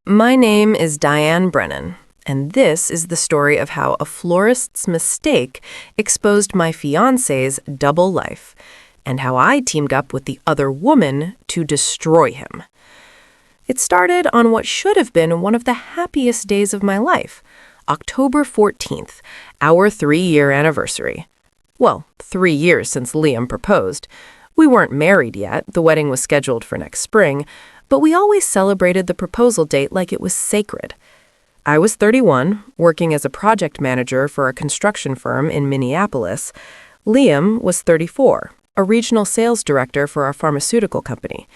My name is Diane Brennan, and this is the story of how a florist's mistake exposed my fiancé's double life, and how I teamed up with the other woman to destroy him. It started on what should have been one of the happiest days of my life, October 14th, our 3-year anniversary. Well, 3 years since Liam proposed. We weren't married yet, the wedding was scheduled for next spring, but we always celebrated the proposal date like it was sacred. I was 31, working as a project manager for a construction firm in Minneapolis. Liam was 34, a regional sales director for our pharmaceutical company.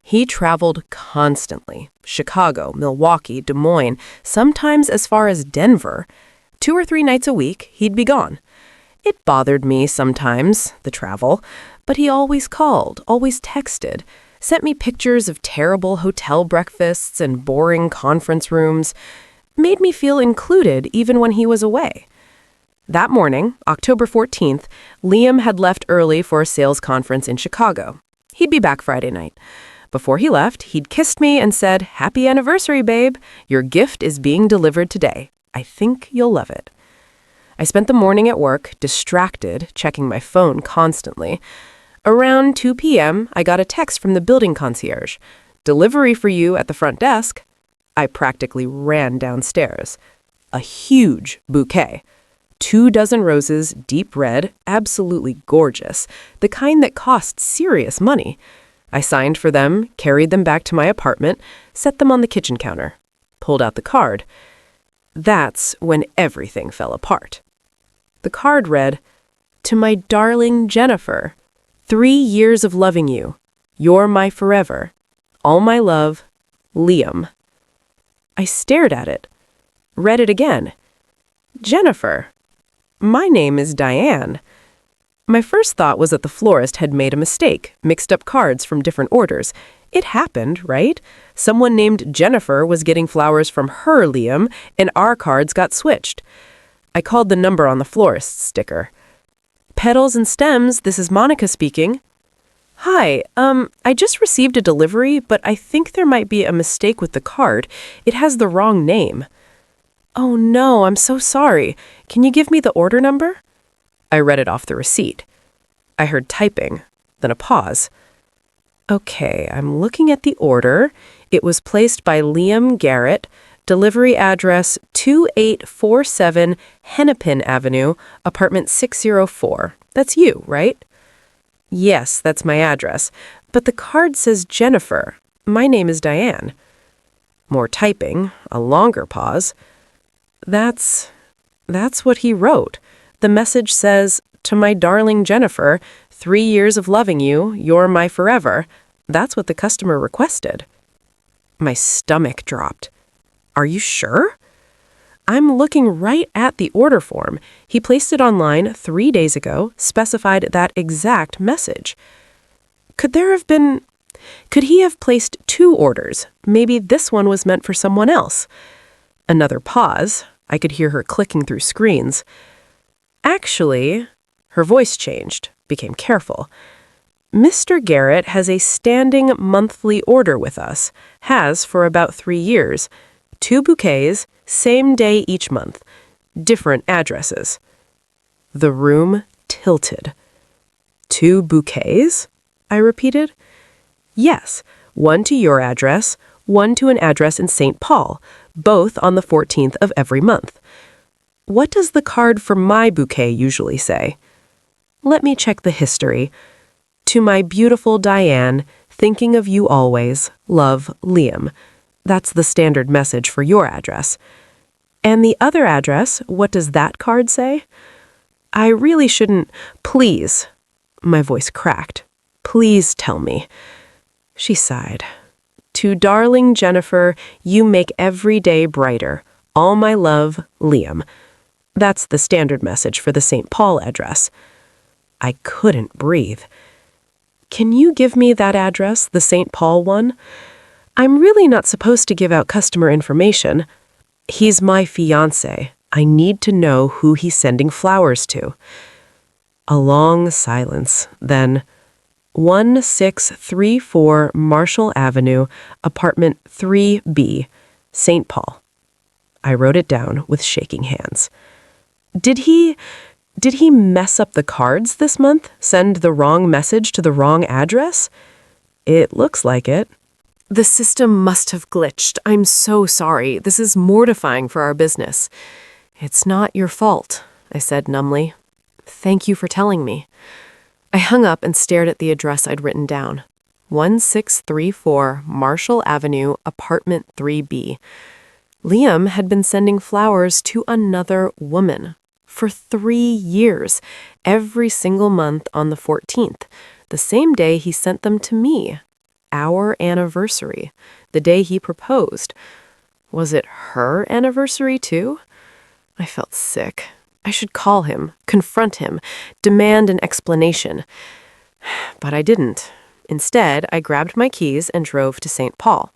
He traveled constantly, Chicago, Milwaukee, Des Moines, sometimes as far as Denver. 2 or 3 nights a week, he'd be gone. It bothered me sometimes, the travel, but he always called, always texted, sent me pictures of terrible hotel breakfasts and boring conference rooms, made me feel included even when he was away. That morning, October 14th, Liam had left early for a sales conference in Chicago. He'd be back Friday night. Before he left, he'd kissed me and said, "Happy anniversary, babe. Your gift is being delivered today. I think you'll love it." I spent the morning at work, distracted, checking my phone constantly. Around 2 p.m., I got a text from the building concierge. "Delivery for you at the front desk." I practically ran downstairs. A huge bouquet. 24 roses, deep red, absolutely gorgeous, the kind that cost serious money. I signed for them, carried them back to my apartment, set them on the kitchen counter, pulled out the card. That's when everything fell apart. The card read, "To my darling Jennifer, 3 years of loving you. You're my forever. All my love, Liam." I stared at it, read it again. Jennifer. My name is Diane. My first thought was that the florist had made a mistake, mixed up cards from different orders. It happened, right? Someone named Jennifer was getting flowers from her Liam, and our cards got switched. I called the number on the florist's sticker. "Petals and stems, this is Monica speaking." "Hi, I just received a delivery, but I think there might be a mistake with the card. It has the wrong name." "Oh no, I'm so sorry. Can you give me the order number?" I read it off the receipt. I heard typing, then a pause. Okay, I'm looking at the order. It was placed by Liam Garrett, delivery address 2847 Hennepin Avenue, apartment 604. That's you, right? Yes, that's my address. But the card says Jennifer. My name is Diane. More typing, a longer pause. That's what he wrote. The message says, "To my darling Jennifer, 3 years of loving you, you're my forever." That's what the customer requested. My stomach dropped. Are you sure? I'm looking right at the order form. He placed it online 3 days ago, specified that exact message. Could he have placed 2 orders? Maybe this one was meant for someone else. Another pause. I could hear her clicking through screens. Actually, her voice changed, became careful. "Mr. Garrett has a standing monthly order with us, has for about 3 years. 2 bouquets, same day each month, different addresses." The room tilted. "2 bouquets?" I repeated. "Yes, one to your address, one to an address in St. Paul, both on the 14th of every month. What does the card for my bouquet usually say?" Let me check the history. "To my beautiful Diane, thinking of you always, love, Liam." That's the standard message for your address. And the other address, what does that card say? I really shouldn't. Please. My voice cracked. Please tell me. She sighed. "To darling Jennifer, you make every day brighter. All my love, Liam." That's the standard message for the St. Paul address. I couldn't breathe. "Can you give me that address, the St. Paul one? I'm really not supposed to give out customer information. He's my fiancé. I need to know who he's sending flowers to." A long silence, then 1634 Marshall Avenue, apartment 3B. St. Paul. I wrote it down with shaking hands. Did he mess up the cards this month? Send the wrong message to the wrong address? It looks like it. The system must have glitched. I'm so sorry. This is mortifying for our business. It's not your fault, I said numbly. Thank you for telling me. I hung up and stared at the address I'd written down. 1634 Marshall Avenue, apartment 3B. Liam had been sending flowers to another woman for 3 years, every single month on the 14th, the same day he sent them to me. Our anniversary, the day he proposed. Was it her anniversary too? I felt sick. I should call him, confront him, demand an explanation. But I didn't. Instead, I grabbed my keys and drove to St. Paul.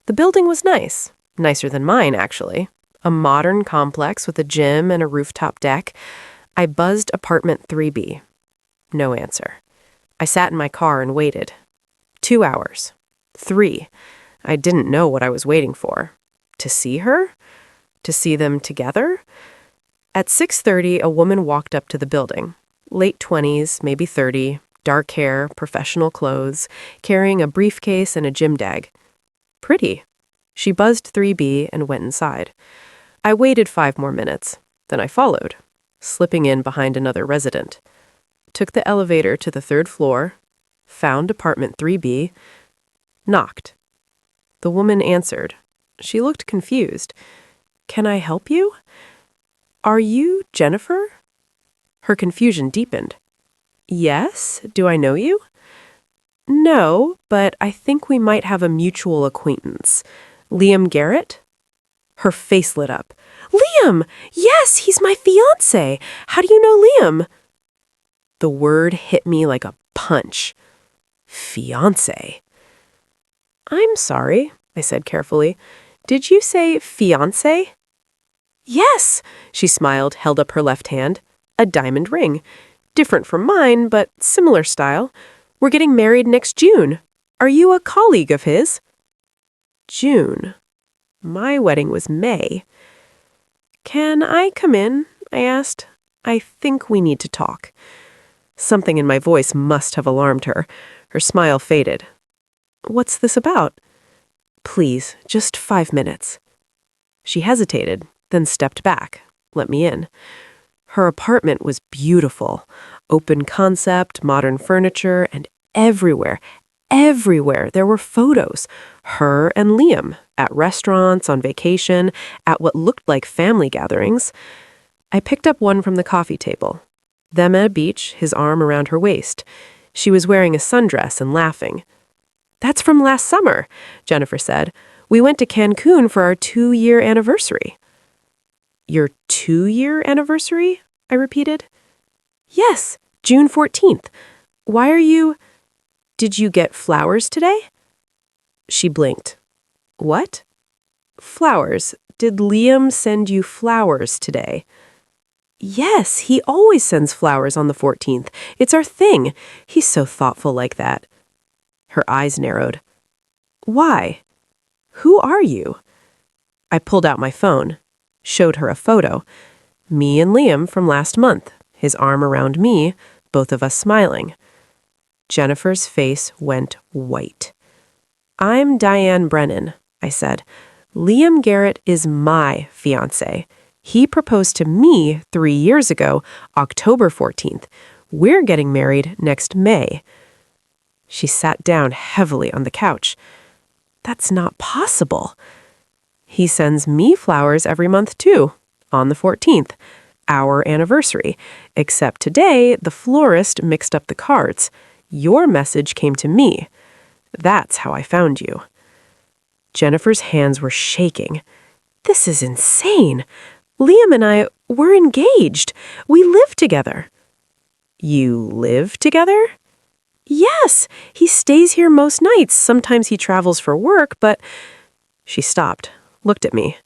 The building was nice. Nicer than mine, actually. A modern complex with a gym and a rooftop deck. I buzzed apartment 3B. No answer. I sat in my car and waited. 2 hours. 3. I didn't know what I was waiting for. To see her? To see them together? At 6:30, a woman walked up to the building. Late 20s, maybe 30, dark hair, professional clothes, carrying a briefcase and a gym bag. Pretty. She buzzed 3B and went inside. I waited 5 more minutes. Then I followed, slipping in behind another resident. Took the elevator to the 3rd floor, found apartment 3B, knocked. The woman answered. She looked confused. Can I help you? Are you Jennifer? Her confusion deepened. Yes, do I know you? No, but I think we might have a mutual acquaintance. Liam Garrett? Her face lit up. Liam! Yes, he's my fiancé. How do you know Liam? The word hit me like a punch. Fiancé. I'm sorry, I said carefully. Did you say fiancé? Yes, she smiled, held up her left hand. A diamond ring. Different from mine, but similar style. We're getting married next June. Are you a colleague of his? June. My wedding was May. Can I come in? I asked. I think we need to talk. Something in my voice must have alarmed her. Her smile faded. What's this about? Please, just 5 minutes. She hesitated, then stepped back, let me in. Her apartment was beautiful. Open concept, modern furniture, and everywhere there were photos. Her and Liam, at restaurants, on vacation, at what looked like family gatherings. I picked up one from the coffee table. Them at a beach, his arm around her waist. She was wearing a sundress and laughing. That's from last summer, Jennifer said. We went to Cancun for our 2-year anniversary. Your 2-year anniversary? I repeated. Yes, June 14th. Why are you... Did you get flowers today? She blinked. What? Flowers. Did Liam send you flowers today? Yes, he always sends flowers on the 14th. It's our thing. He's so thoughtful like that. Her eyes narrowed. Why? Who are you? I pulled out my phone, showed her a photo. Me and Liam from last month, his arm around me, both of us smiling. Jennifer's face went white. I'm Diane Brennan, I said. Liam Garrett is my fiancé. He proposed to me 3 years ago, October 14th. We're getting married next May. She sat down heavily on the couch. That's not possible. He sends me flowers every month too, on the 14th, our anniversary, except today the florist mixed up the cards. Your message came to me. That's how I found you. Jennifer's hands were shaking. This is insane. Liam and I, we're engaged. We live together. You live together? Yes, he stays here most nights. Sometimes he travels for work, but... She stopped, looked at me.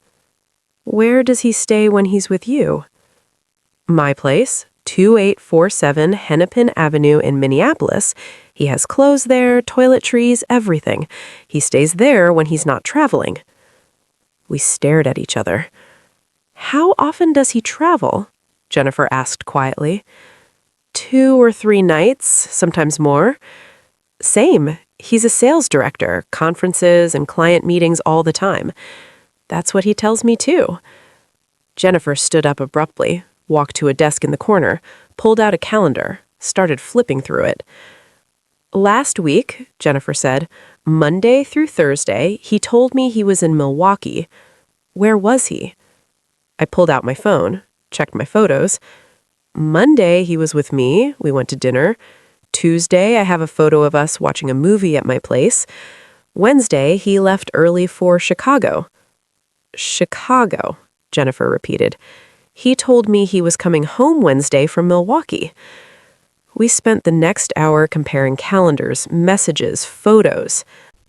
Where does he stay when he's with you? My place, 2847 Hennepin Avenue in Minneapolis. He has clothes there, toiletries, everything. He stays there when he's not traveling. We stared at each other. "How often does he travel?" Jennifer asked quietly. 2 or 3 nights, sometimes more. Same. He's a sales director, conferences and client meetings all the time. That's what he tells me too. Jennifer stood up abruptly, walked to a desk in the corner, pulled out a calendar, started flipping through it. "Last week," Jennifer said, "Monday through Thursday, he told me he was in Milwaukee. Where was he?" I pulled out my phone, checked my photos. Monday, he was with me. We went to dinner. Tuesday, I have a photo of us watching a movie at my place. Wednesday, he left early for Chicago. "Chicago," Jennifer repeated. "He told me he was coming home Wednesday from Milwaukee." We spent the next hour comparing calendars, messages, photos,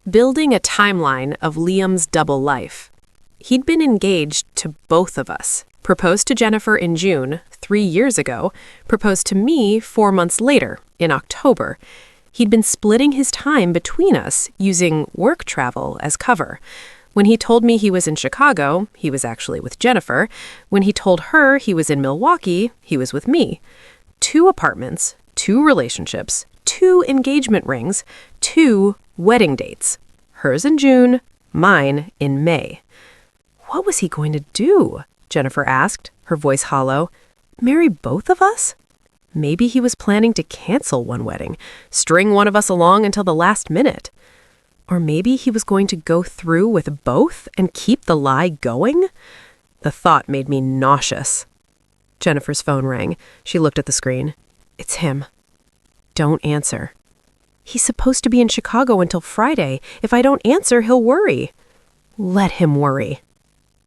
building a timeline of Liam's double life. He'd been engaged to both of us, proposed to Jennifer in June, 3 years ago, proposed to me 4 months later, in October. He'd been splitting his time between us, using work travel as cover. When he told me he was in Chicago, he was actually with Jennifer. When he told her he was in Milwaukee, he was with me. 2 apartments, 2 relationships, 2 engagement rings, 2 wedding dates. Hers in June, mine in May. What was he going to do? Jennifer asked, her voice hollow. Marry both of us? Maybe he was planning to cancel one wedding, string one of us along until the last minute. Or maybe he was going to go through with both and keep the lie going? The thought made me nauseous. Jennifer's phone rang. She looked at the screen. It's him. Don't answer. He's supposed to be in Chicago until Friday. If I don't answer, he'll worry. Let him worry.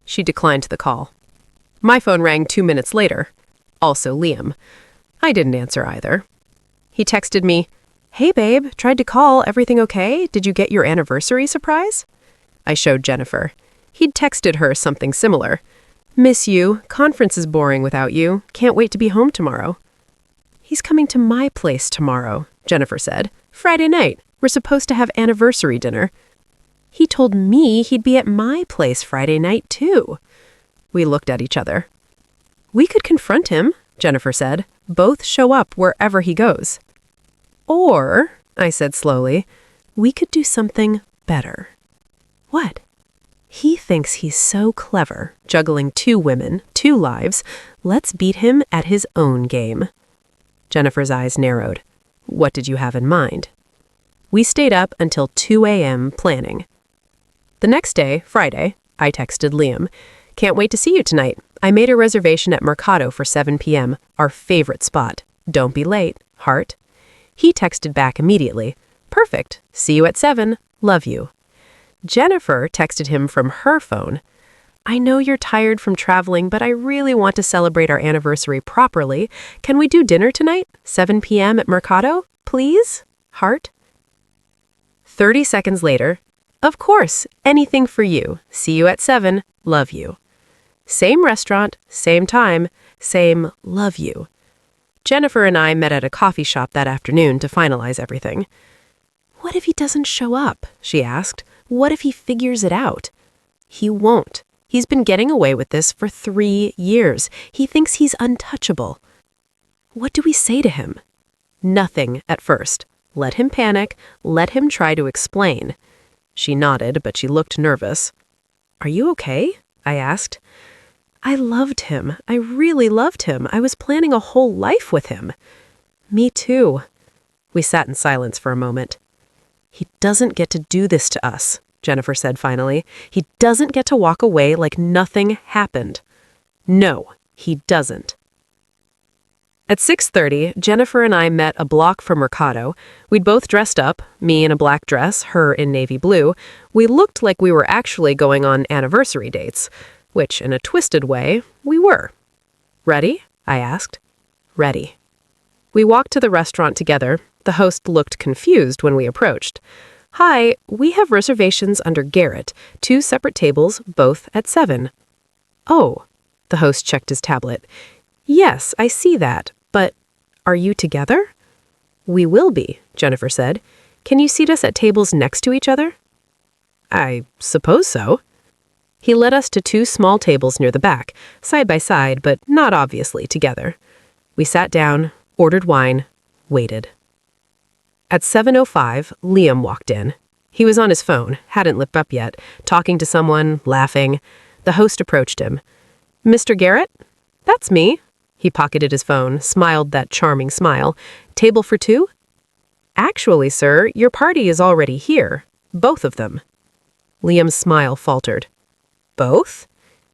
She declined the call. My phone rang 2 minutes later. Also Liam. I didn't answer either. He texted me, "Hey babe, tried to call, everything okay? Did you get your anniversary surprise?" I showed Jennifer. He'd texted her something similar. "Miss you, conference is boring without you, can't wait to be home tomorrow." "He's coming to my place tomorrow," Jennifer said. "Friday night, we're supposed to have anniversary dinner." "He told me he'd be at my place Friday night too." We looked at each other. "We could confront him," Jennifer said. "Both show up wherever he goes." "Or," I said slowly, "we could do something better." "What?" "He thinks he's so clever, juggling 2 women, 2 lives. Let's beat him at his own game." Jennifer's eyes narrowed. "What did you have in mind?" We stayed up until 2 a.m. planning. The next day, Friday, I texted Liam, "Can't wait to see you tonight. I made a reservation at Mercado for 7 p.m., our favorite spot. Don't be late, heart." He texted back immediately, "Perfect. See you at 7. Love you." Jennifer texted him from her phone, "I know you're tired from traveling, but I really want to celebrate our anniversary properly. Can we do dinner tonight? 7 p.m. at Mercado? Please? Heart." 30 seconds later, "Of course, anything for you. See you at 7. Love you." Same restaurant, same time, same love you. Jennifer and I met at a coffee shop that afternoon to finalize everything. "What if he doesn't show up?" she asked. "What if he figures it out?" "He won't. He's been getting away with this for 3 years. He thinks he's untouchable." "What do we say to him?" "Nothing at first. Let him panic. Let him try to explain." She nodded, but she looked nervous. "Are you okay?" I asked. "I loved him. I really loved him. I was planning a whole life with him." "Me too." We sat in silence for a moment. "He doesn't get to do this to us," Jennifer said finally. "He doesn't get to walk away like nothing happened." "No, he doesn't." At 6:30, Jennifer and I met a block from Mercado. We'd both dressed up, me in a black dress, her in navy blue. We looked like we were actually going on anniversary dates, which, in a twisted way, we were. "Ready?" I asked. "Ready." We walked to the restaurant together. The host looked confused when we approached. "Hi, we have reservations under Garrett, 2 separate tables, both at 7. "Oh," the host checked his tablet. "Yes, I see that, but are you together?" "We will be," Jennifer said. "Can you seat us at tables next to each other?" "I suppose so." He led us to two small tables near the back, side by side, but not obviously together. We sat down, ordered wine, waited. At 7:05, Liam walked in. He was on his phone, hadn't lit up yet, talking to someone, laughing. The host approached him. "Mr. Garrett?" "That's me." He pocketed his phone, smiled that charming smile. "Table for two?" "Actually, sir, your party is already here. Both of them." Liam's smile faltered. "Both?"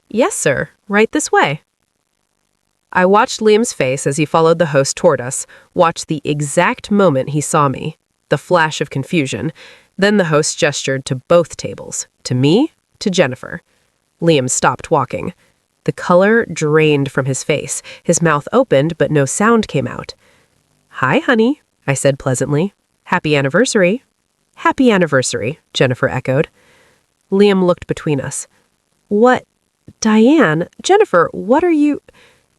"Yes, sir. Right this way." I watched Liam's face as he followed the host toward us, watched the exact moment he saw me, the flash of confusion. Then the host gestured to both tables, to me, to Jennifer. Liam stopped walking. The color drained from his face. His mouth opened, but no sound came out. "Hi, honey," I said pleasantly. "Happy anniversary." "Happy anniversary," Jennifer echoed. Liam looked between us. "What? Diane, Jennifer, what are you—"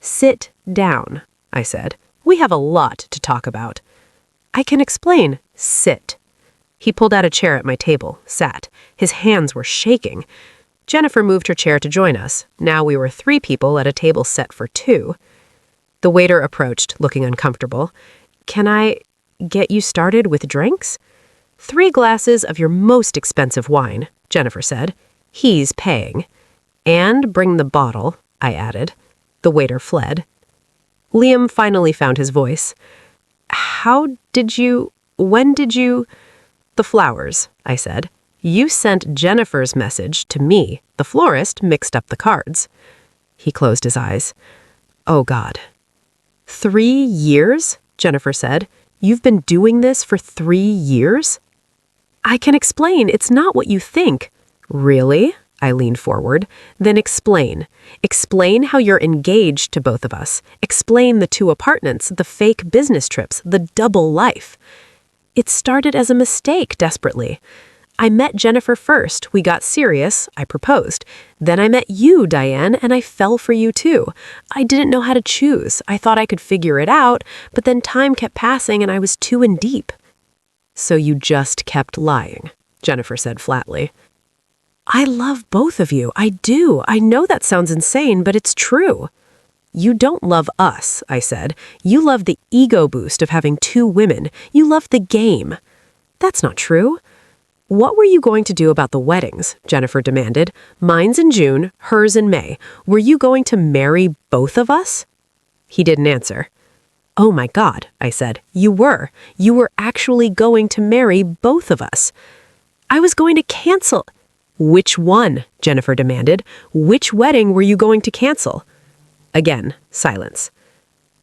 "Sit down," I said. "We have a lot to talk about." "I can explain. Sit." He pulled out a chair at my table, sat. His hands were shaking. Jennifer moved her chair to join us. Now we were 3 people at a table set for 2. The waiter approached, looking uncomfortable. "Can I get you started with drinks?" 3 glasses of your most expensive wine," Jennifer said. "He's paying." "And bring the bottle," I added. The waiter fled. Liam finally found his voice. When did you... "The flowers," I said. "You sent Jennifer's message to me. The florist mixed up the cards." He closed his eyes. "Oh, God." 3 years? Jennifer said. "You've been doing this for 3 years?" "I can explain. It's not what you think." "Really?" I leaned forward. "Then explain. Explain how you're engaged to both of us. Explain the 2 apartments, the fake business trips, the double life." "It started as a mistake, desperately. I met Jennifer first. We got serious. I proposed. Then I met you, Diane, and I fell for you too. I didn't know how to choose. I thought I could figure it out, but then time kept passing and I was too in deep." "So you just kept lying," Jennifer said flatly. "I love both of you. I do. I know that sounds insane, but it's true." "You don't love us," I said. "You love the ego boost of having 2 women. You love the game." "That's not true." "What were you going to do about the weddings?" Jennifer demanded. "Mine's in June, hers in May. Were you going to marry both of us?" He didn't answer. "Oh my God," I said. "You were. You were actually going to marry both of us." "I was going to cancel." "Which one?" Jennifer demanded. "Which wedding were you going to cancel?" Again, silence.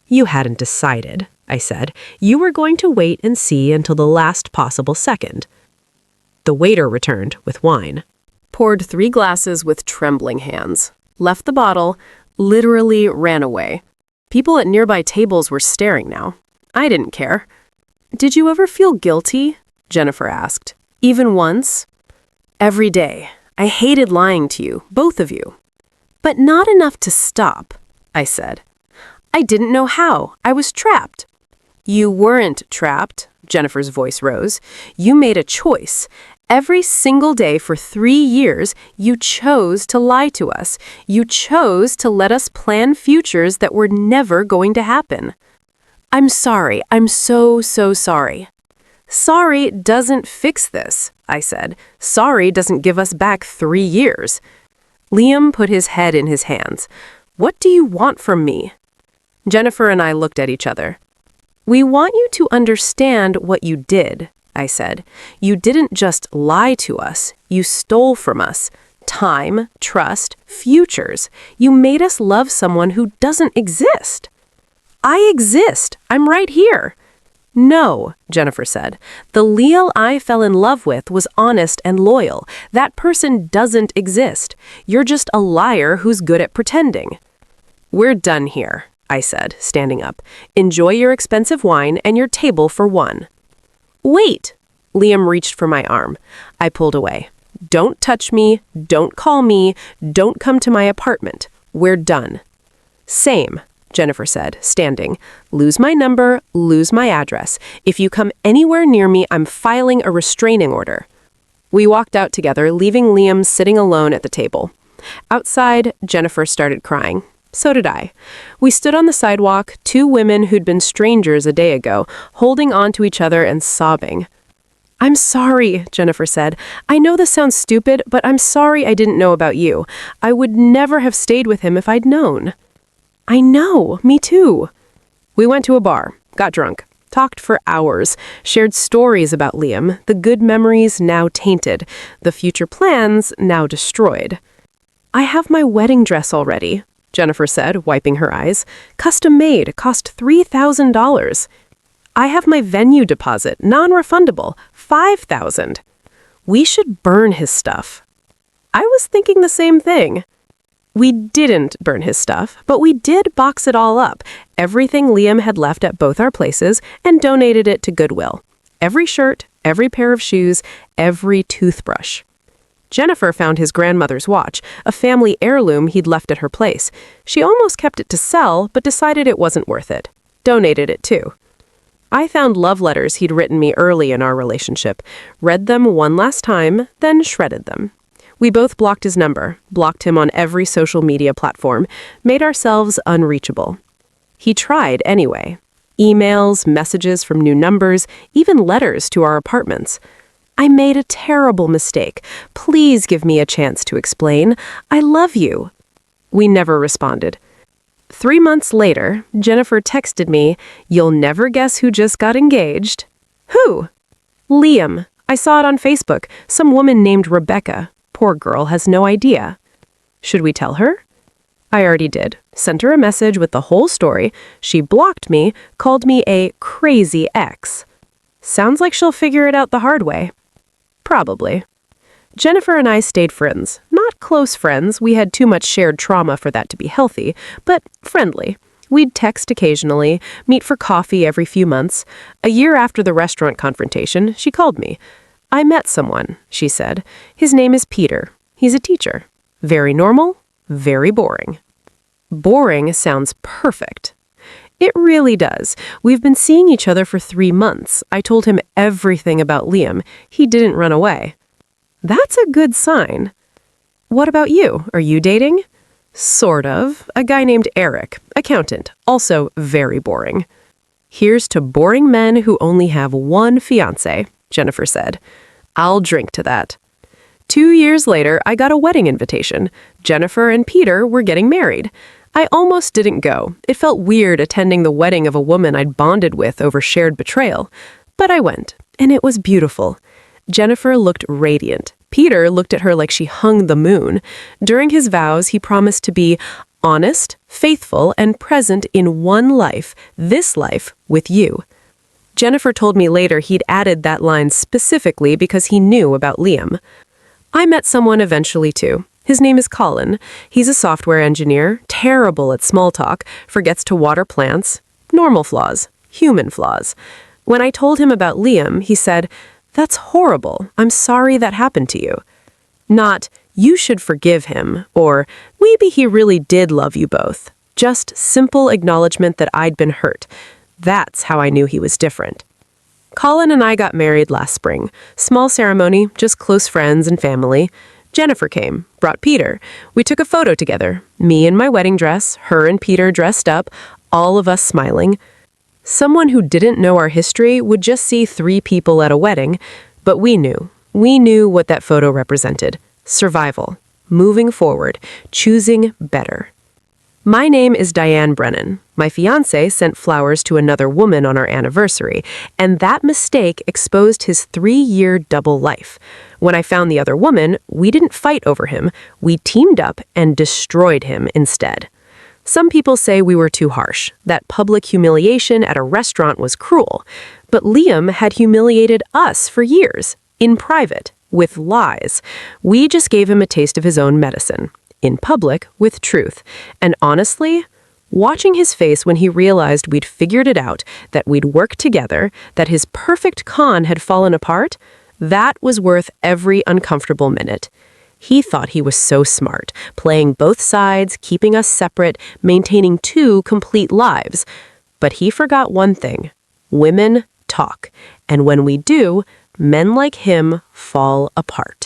"You hadn't decided," I said. "You were going to wait and see until the last possible second." The waiter returned with wine. Poured 3 glasses with trembling hands. Left the bottle, literally ran away. People at nearby tables were staring now. I didn't care. "Did you ever feel guilty?" Jennifer asked. "Even once?" "Every day. I hated lying to you, both of you." "But not enough to stop," I said. "I didn't know how. I was trapped." "You weren't trapped," Jennifer's voice rose. "You made a choice. Every single day for 3 years, you chose to lie to us. You chose to let us plan futures that were never going to happen." "I'm sorry. I'm so sorry." "Sorry doesn't fix this," I said. "Sorry doesn't give us back 3 years." Liam put his head in his hands. "What do you want from me?" Jennifer and I looked at each other. "We want you to understand what you did," I said. "You didn't just lie to us. You stole from us. Time, trust, futures. You made us love someone who doesn't exist." "I exist. I'm right here." "No," Jennifer said. "The Leo I fell in love with was honest and loyal. That person doesn't exist. You're just a liar who's good at pretending." "We're done here," I said, standing up. "Enjoy your expensive wine and your table for 1. "Wait!" Liam reached for my arm. I pulled away. "Don't touch me. Don't call me. Don't come to my apartment. We're done." "Same," Jennifer said, standing. "Lose my number, lose my address. If you come anywhere near me, I'm filing a restraining order." We walked out together, leaving Liam sitting alone at the table. Outside, Jennifer started crying. So did I. We stood on the sidewalk, two women who'd been strangers a day ago, holding on to each other and sobbing. "I'm sorry," Jennifer said. "I know this sounds stupid, but I'm sorry I didn't know about you. I would never have stayed with him if I'd known." "I know, me too." We went to a bar, got drunk, talked for hours, shared stories about Liam, the good memories now tainted, the future plans now destroyed. "I have my wedding dress already," Jennifer said, wiping her eyes. "Custom made, cost $3,000. I have my venue deposit, non-refundable, $5,000. We should burn his stuff." I was thinking the same thing. We didn't burn his stuff, but we did box it all up, everything Liam had left at both our places, and donated it to Goodwill. Every shirt, every pair of shoes, every toothbrush. Jennifer found his grandmother's watch, a family heirloom he'd left at her place. She almost kept it to sell, but decided it wasn't worth it. Donated it too. I found love letters he'd written me early in our relationship, read them one last time, then shredded them. We both blocked his number, blocked him on every social media platform, made ourselves unreachable. He tried anyway. Emails, messages from new numbers, even letters to our apartments. "I made a terrible mistake. Please give me a chance to explain. I love you." We never responded. 3 months later, Jennifer texted me, "You'll never guess who just got engaged." "Who?" "Liam. I saw it on Facebook. Some woman named Rebecca. Poor girl has no idea." Should we tell her? I already did. Sent her a message with the whole story. She blocked me, called me a crazy ex. Sounds like she'll figure it out the hard way. Probably. Jennifer and I stayed friends. Not close friends, we had too much shared trauma for that to be healthy, but friendly. We'd text occasionally, meet for coffee every few months. A year after the restaurant confrontation, she called me. "I met someone," she said. "His name is Peter. He's a teacher. Very normal, very boring." Boring sounds perfect. It really does. We've been seeing each other for 3 months. I told him everything about Liam. He didn't run away. That's a good sign. What about you? Are you dating? Sort of. A guy named Eric, accountant, also very boring. "Here's to boring men who only have one fiancé," Jennifer said. "I'll drink to that." 2 years later, I got a wedding invitation. Jennifer and Peter were getting married. I almost didn't go. It felt weird attending the wedding of a woman I'd bonded with over shared betrayal. But I went, and it was beautiful. Jennifer looked radiant. Peter looked at her like she hung the moon. During his vows, he promised to be honest, faithful, and present in one life, this life, with you. Jennifer told me later he'd added that line specifically because he knew about Liam. I met someone eventually too. His name is Colin. He's a software engineer, terrible at small talk, forgets to water plants. Normal flaws, human flaws. When I told him about Liam, he said, "That's horrible. I'm sorry that happened to you." Not, "You should forgive him," or "Maybe he really did love you both." Just simple acknowledgement that I'd been hurt. That's how I knew he was different. Colin and I got married last spring. Small ceremony, just close friends and family. Jennifer came, brought Peter. We took a photo together. Me in my wedding dress, her and Peter dressed up, all of us smiling. Someone who didn't know our history would just see 3 people at a wedding, but we knew. We knew what that photo represented. Survival. Moving forward. Choosing better. My name is Diane Brennan. My fiancé sent flowers to another woman on our anniversary, and that mistake exposed his 3-year double life. When I found the other woman, we didn't fight over him. We teamed up and destroyed him instead. Some people say we were too harsh, that public humiliation at a restaurant was cruel. But Liam had humiliated us for years, in private, with lies. We just gave him a taste of his own medicine. In public, with truth. And honestly, watching his face when he realized we'd figured it out, that we'd worked together, that his perfect con had fallen apart, that was worth every uncomfortable minute. He thought he was so smart, playing both sides, keeping us separate, maintaining 2 complete lives. But he forgot one thing. Women talk. And when we do, men like him fall apart.